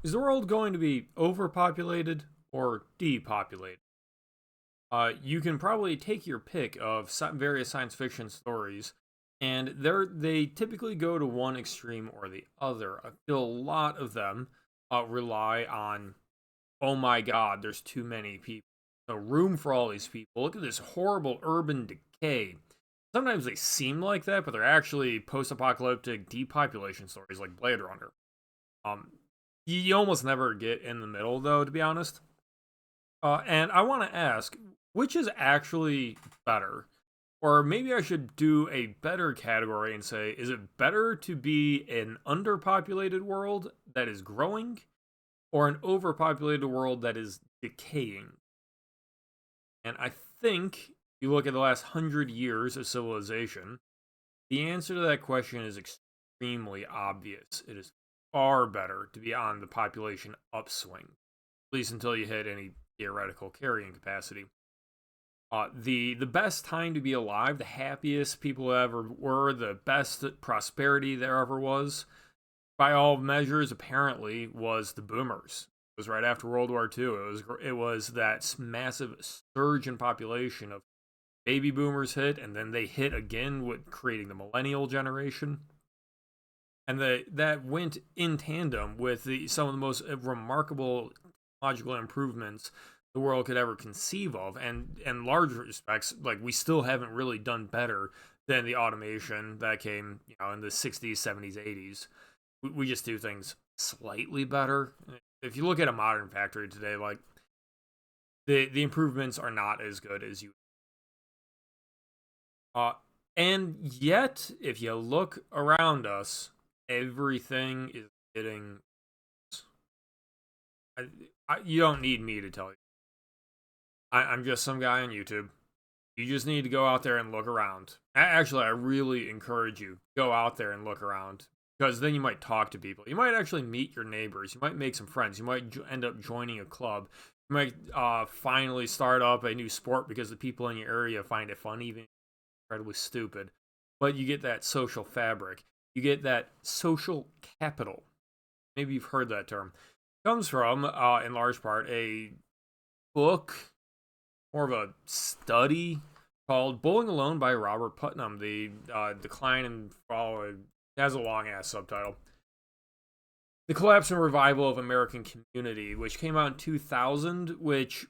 Is the world going to be overpopulated or depopulated? You can probably take your pick of various science fiction stories, and they typically go to one extreme or the other. I feel a lot of them rely on, oh my god, there's too many people. No room for all these people. Look at this horrible urban decay. Sometimes they seem like that, but they're actually post-apocalyptic depopulation stories like Blade Runner. Um, you almost never get in the middle, though, to be honest. And I want to ask, which is actually better? Or maybe I should do a better category and say, is it better to be an underpopulated world that is growing or an overpopulated world that is decaying? And I think if you look at the last 100 years of civilization, the answer to that question is extremely obvious. It is far better to be on the population upswing, at least until you hit any theoretical carrying capacity. The best time to be alive, the happiest people ever were, the best prosperity there ever was, by all measures, apparently, was the boomers. It was right after World War II. It was that massive surge in population of baby boomers hit, and then they hit again with creating the millennial generation, and that went in tandem with some of the most remarkable technological improvements the world could ever conceive of, and in large respects, like we still haven't really done better than the automation that came, in the 60s, 70s, 80s. We just do things slightly better. If you look at a modern factory today, like the improvements are not as good as you. Uh, and yet, if you look around us, everything is getting. I, you don't need me to tell you. I'm just some guy on YouTube. You just need to go out there and look around. Actually, I really encourage you go out there and look around, because then you might talk to people. You might actually meet your neighbors. You might make some friends. You might end up joining a club. You might finally start up a new sport because the people in your area find it fun, even incredibly stupid. But you get that social fabric. You get that social capital. Maybe you've heard that term. It comes from, in large part, a book, more of a study called "Bowling Alone" by Robert Putnam. The Decline and Fall, it has a long ass subtitle. The Collapse and Revival of American Community, which came out in 2000, which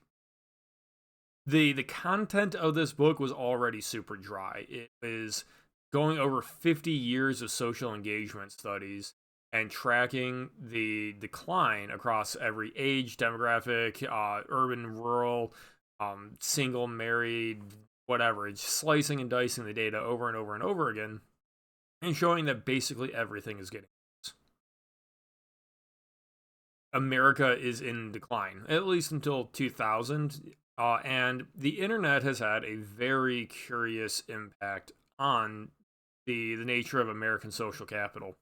the content of this book was already super dry. It was going over 50 years of social engagement studies and tracking the decline across every age, demographic, urban, rural, single, married, whatever. It's slicing and dicing the data over and over and over again, and showing that basically everything is getting worse. America is in decline, at least until 2000. And the internet has had a very curious impact on the nature of American social capital.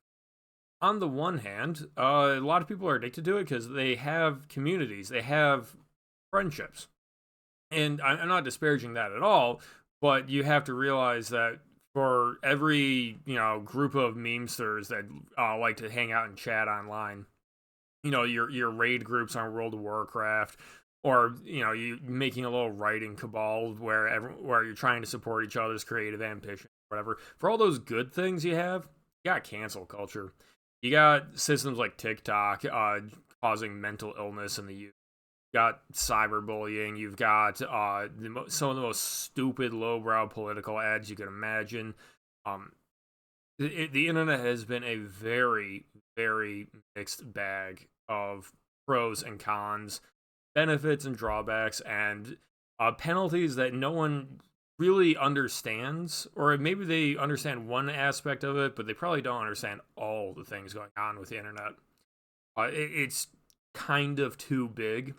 On the one hand, a lot of people are addicted to it because they have communities, they have friendships. And I'm not disparaging that at all, but you have to realize that for every group of memesters that like to hang out and chat online, your raid groups on World of Warcraft, or you making a little writing cabal where you're trying to support each other's creative ambition, whatever. For all those good things you got cancel culture. You got systems like TikTok causing mental illness in the youth. You got cyberbullying. You've got some of the most stupid, lowbrow political ads you can imagine. Um, the internet has been a very, very mixed bag of pros and cons, benefits and drawbacks, and penalties that no one really understands, or maybe they understand one aspect of it, but they probably don't understand all the things going on with the internet. It's kind of too big.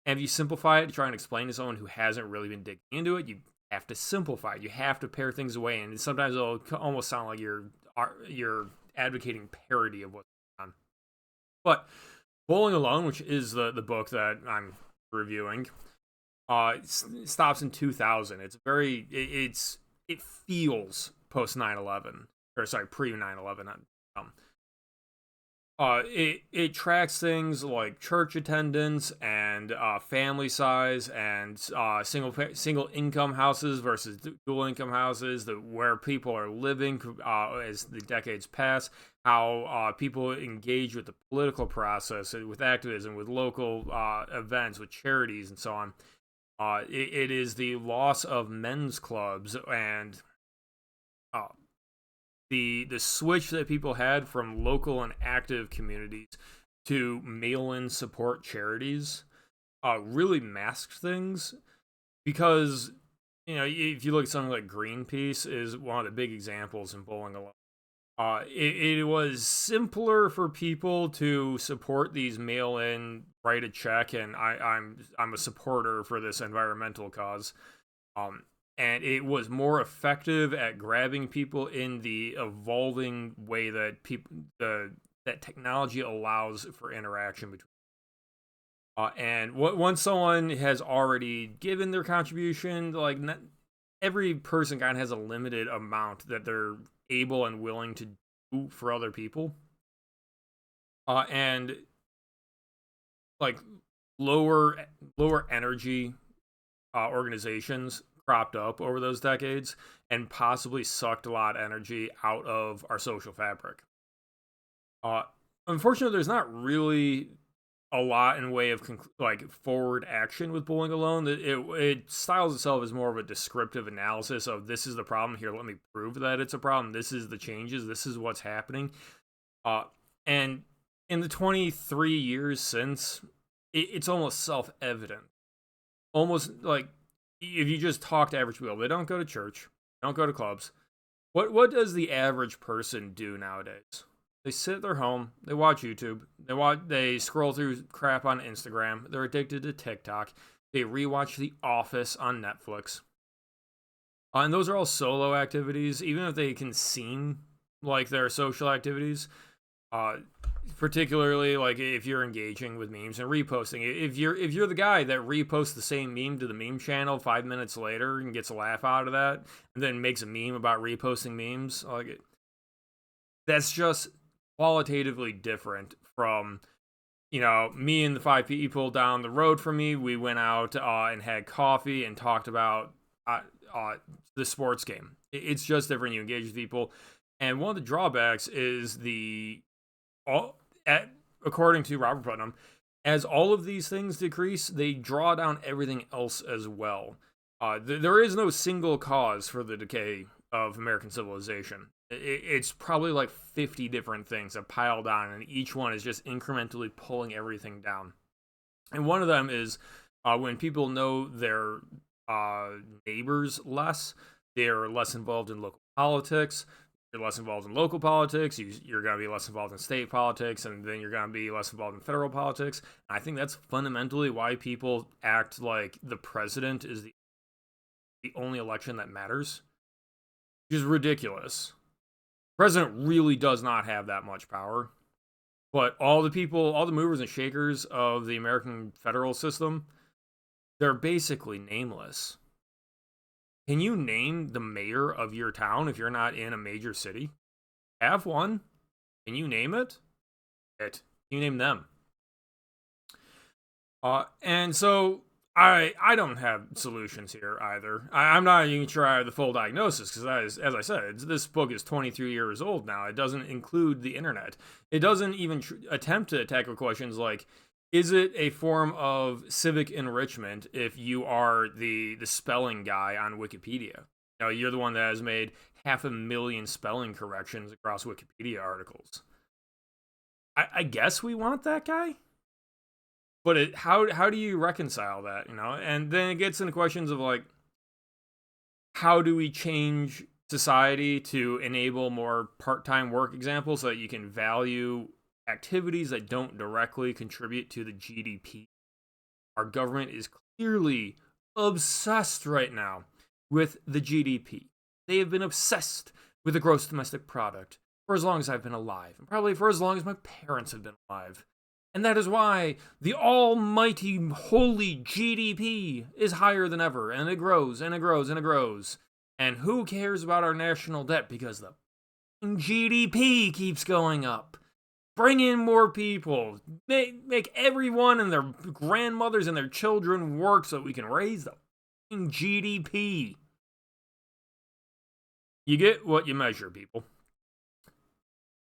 And if you simplify it to try and explain to someone who hasn't really been digging into it, you have to simplify it. You have to pare things away, and sometimes it'll almost sound like you're advocating parody of what's going on. But Bowling Alone, which is the book that I'm reviewing, stops in 2000. It feels post 9/11, or sorry, pre 9/11. It tracks things like church attendance and family size and single income houses versus dual income houses, where people are living as the decades pass, how people engage with the political process, with activism, with local events, with charities, and so on. It is the loss of men's clubs and uh, the switch that people had from local and active communities to mail-in support charities really masked things, because if you look at something like Greenpeace is one of the big examples in Bowling Alone. It was simpler for people to support these mail-in, write a check, and I'm a supporter for this environmental cause. Um, and it was more effective at grabbing people in the evolving way that that technology allows for interaction between. Once someone has already given their contribution, like not, every person kind of has a limited amount that they're able and willing to do for other people. And like lower energy organizations cropped up over those decades and possibly sucked a lot of energy out of our social fabric. Uh, Unfortunately, there's not really a lot in way of like forward action with Bowling Alone. It styles itself as more of a descriptive analysis of this is the problem here. Let me prove that it's a problem. This is the changes. This is what's happening. And in the 23 years since, it's almost self-evident. Almost like if you just talk to average people, they don't go to church, don't go to clubs. What does the average person do nowadays? They sit at their home, they watch YouTube, they scroll through crap on Instagram, they're addicted to TikTok, they rewatch The Office on Netflix. And those are all solo activities, even if they can seem like they're social activities. Uh, Particularly like if you're engaging with memes and reposting it. If you're the guy that reposts the same meme to the meme channel 5 minutes later and gets a laugh out of that, and then makes a meme about reposting memes, like that's just qualitatively different from me and the five people down the road from me. We went out and had coffee and talked about the sports game. It's just different. You engage with people, and one of the drawbacks is according to Robert Putnam, as all of these things decrease, they draw down everything else as well. There is no single cause for the decay of American civilization. It's probably like 50 different things that piled on, and each one is just incrementally pulling everything down. And one of them is when people know their neighbors less, they're less involved in local politics. You're less involved in local politics, you're going to be less involved in state politics, and then you're going to be less involved in federal politics. I think that's fundamentally why people act like the president is the only election that matters, which is ridiculous. The president really does not have that much power, but all the movers and shakers of the American federal system, they're basically nameless. Can you name the mayor of your town if you're not in a major city? Have one? Can you name it? Can you name them? And so I don't have solutions here either. I'm not even sure I have the full diagnosis, because as I said, this book is 23 years old now. It doesn't include the internet. It doesn't even attempt to tackle questions like, is it a form of civic enrichment if you are the spelling guy on Wikipedia? You're the one that has made 500,000 spelling corrections across Wikipedia articles. I guess we want that guy, but how do you reconcile that? And then it gets into questions of like, how do we change society to enable more part-time work examples so that you can value activities that don't directly contribute to the GDP. Our government is clearly obsessed right now with the GDP. They have been obsessed with the gross domestic product for as long as I've been alive, and probably for as long as my parents have been alive. And that is why the almighty holy GDP is higher than ever, and it grows and it grows and it grows. And who cares about our national debt, because the GDP keeps going up. Bring in more people. Make everyone and their grandmothers and their children work so we can raise the GDP. You get what you measure, people.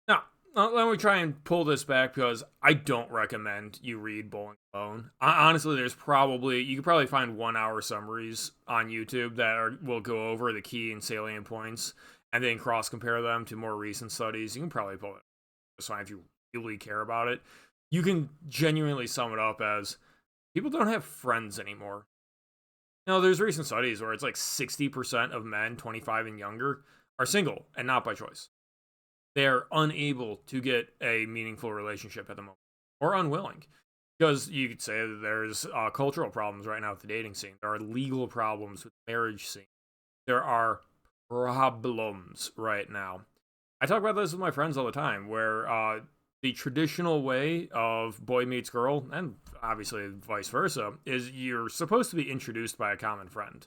Now, let me try and pull this back because I don't recommend you read Bowling Alone. Honestly, you could probably find 1 hour summaries on YouTube that will go over the key and salient points and then cross compare them to more recent studies. You can probably pull it. That's fine if you really care about it. You can genuinely sum it up as people don't have friends anymore. There's recent studies where it's like 60% of men 25 and younger are single and not by choice. They're unable to get a meaningful relationship at the moment, or unwilling. Because you could say that there's cultural problems right now with the dating scene. There are legal problems with the marriage scene. There are problems right now. I talk about this with my friends all the time, where the traditional way of boy meets girl, and obviously vice versa, is you're supposed to be introduced by a common friend.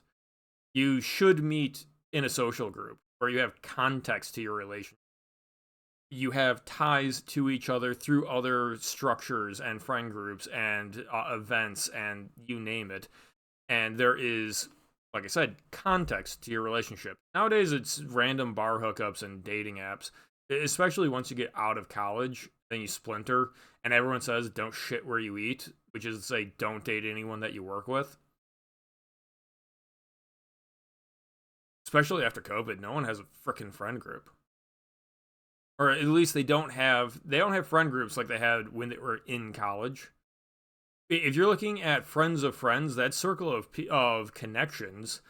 You should meet in a social group where you have context to your relationship. You have ties to each other through other structures and friend groups and events and you name it. And there is, like I said, context to your relationship. Nowadays, it's random bar hookups and dating apps, especially once you get out of college, then you splinter, and everyone says, don't shit where you eat, which is to say, don't date anyone that you work with. Especially after COVID, no one has a frickin' friend group. Or at least they don't have friend groups like they had when they were in college. If you're looking at friends of friends, that circle of connections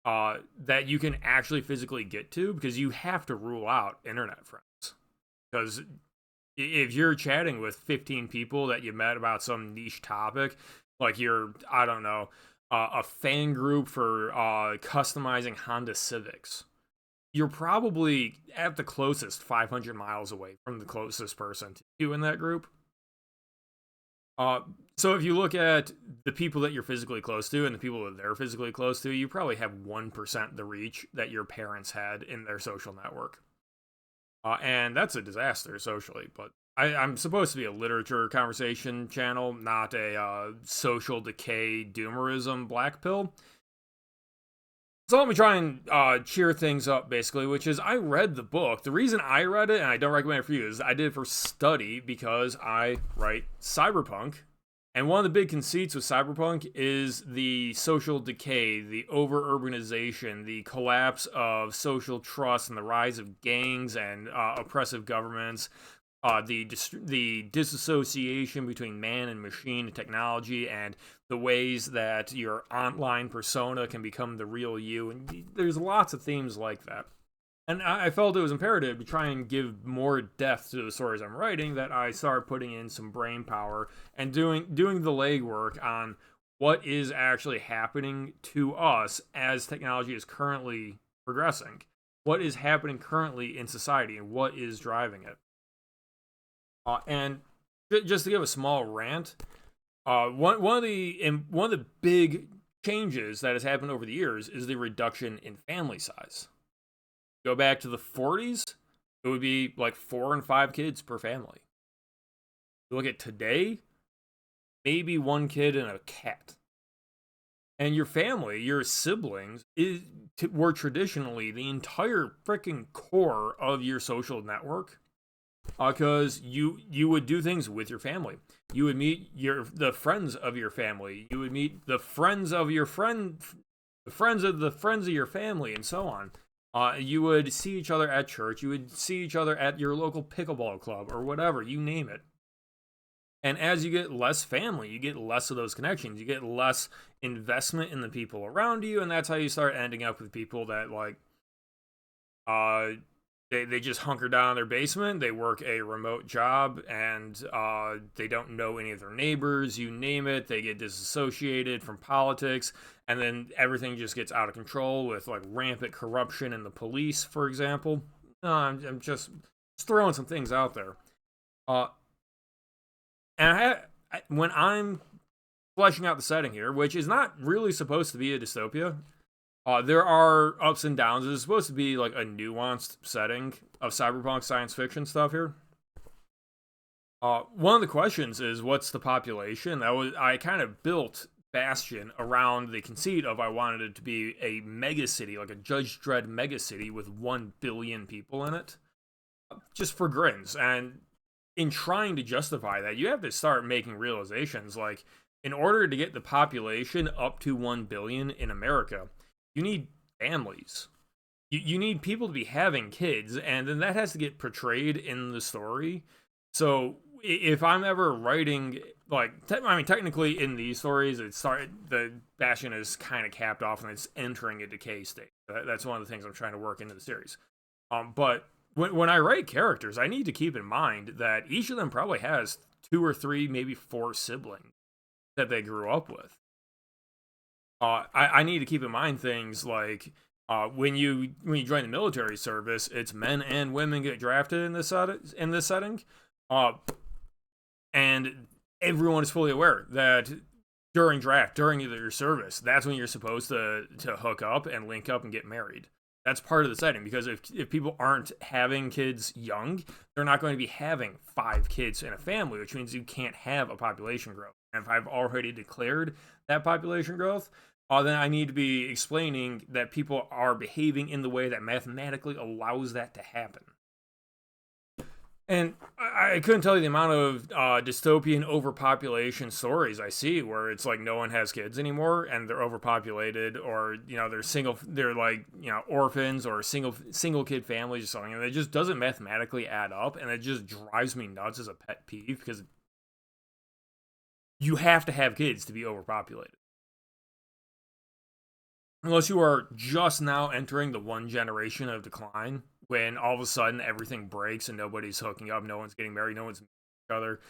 that you can actually physically get to, because you have to rule out internet friends. Because if you're chatting with 15 people that you met about some niche topic, like you're, I don't know, a fan group for customizing Honda Civics, you're probably at the closest 500 miles away from the closest person to you in that group. So if you look at the people that you're physically close to and the people that they're physically close to, you probably have 1% the reach that your parents had in their social network. And that's a disaster socially, but I'm supposed to be a literature conversation channel, not a social decay doomerism black pill. So let me try and cheer things up, basically, which is I read the book. The reason I read it, and I don't recommend it for you, is I did it for study because I write cyberpunk. And one of the big conceits with cyberpunk is the social decay, the over-urbanization, the collapse of social trust, and the rise of gangs and oppressive governments, the disassociation between man and machine and technology, and the ways that your online persona can become the real you. And there's lots of themes like that. And I felt it was imperative to try and give more depth to the stories I'm writing, that I started putting in some brain power and doing the legwork on what is actually happening to us as technology is currently progressing. What is happening currently in society and what is driving it. And just to give a small rant, one of the big changes that has happened over the years is the reduction in family size. Go back to the 40s, it would be like 4 and 5 kids per family. You look at today, maybe 1 kid and a cat. And your family, your siblings, were traditionally the entire freaking core of your social network. Because you would do things with your family. You would meet the friends of your family. You would meet the friends of your friend, the friends of your family, and so on. You would see each other at church. You would see each other at your local pickleball club or whatever, you name it. And as you get less family, you get less of those connections. You get less investment in the people around you, and that's how you start ending up with people that like, they just hunker down in their basement. They work a remote job, and they don't know any of their neighbors. You name it. They get disassociated from politics, and then everything just gets out of control with like rampant corruption in the police, for example. I'm just throwing some things out there. And when I'm fleshing out the setting here, which is not really supposed to be a dystopia. There are ups and downs. It's supposed to be like a nuanced setting of cyberpunk science fiction stuff here. One of the questions is what's the population? I kind of built Bastion around the conceit of I wanted it to be a mega city, like a Judge Dredd mega city with 1 billion people in it, just for grins. And in trying to justify that, you have to start making realizations like, in order to get the population up to 1 billion in America, you need families. You need people to be having kids, and then that has to get portrayed in the story. So if I'm ever writing, like, I mean, technically in these stories, the Bastion is kind of capped off and it's entering a decay state. That's one of the things I'm trying to work into the series. But when I write characters, I need to keep in mind that each of them probably has 2 or 3, maybe 4 siblings that they grew up with. I need to keep in mind things like when you join the military service, it's men and women get drafted in this setting, and everyone is fully aware that during your service, that's when you're supposed to hook up and link up and get married. That's part of the setting, because if people aren't having kids young, they're not going to be having 5 kids in a family, which means you can't have a population growth. And if I've already declared that population growth, then I need to be explaining that people are behaving in the way that mathematically allows that to happen. And I couldn't tell you the amount of dystopian overpopulation stories I see where it's like no one has kids anymore and they're overpopulated, or they're like, orphans or single kid families or something, and it just doesn't mathematically add up, and it just drives me nuts as a pet peeve, because you have to have kids to be overpopulated. Unless you are just now entering the 1 generation of decline, when all of a sudden everything breaks and nobody's hooking up, no one's getting married, no one's meeting each other.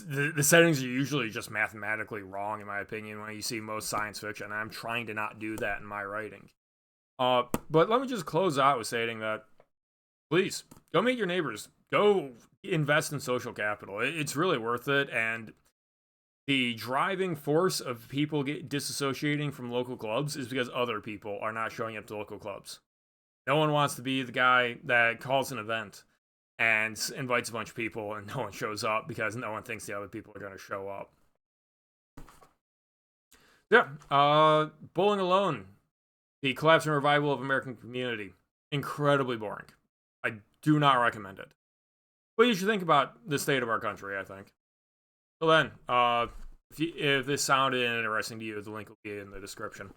The settings are usually just mathematically wrong, in my opinion, when you see most science fiction. I'm trying to not do that in my writing. But let me just close out with stating that, please, go meet your neighbors. Go invest in social capital. It's really worth it, and the driving force of people disassociating from local clubs is because other people are not showing up to local clubs. No one wants to be the guy that calls an event and invites a bunch of people and no one shows up because no one thinks the other people are going to show up. Yeah, Bowling Alone, the collapse and revival of American community. Incredibly boring. I do not recommend it. But you should think about the state of our country, I think. So then, if this sounded interesting to you, the link will be in the description.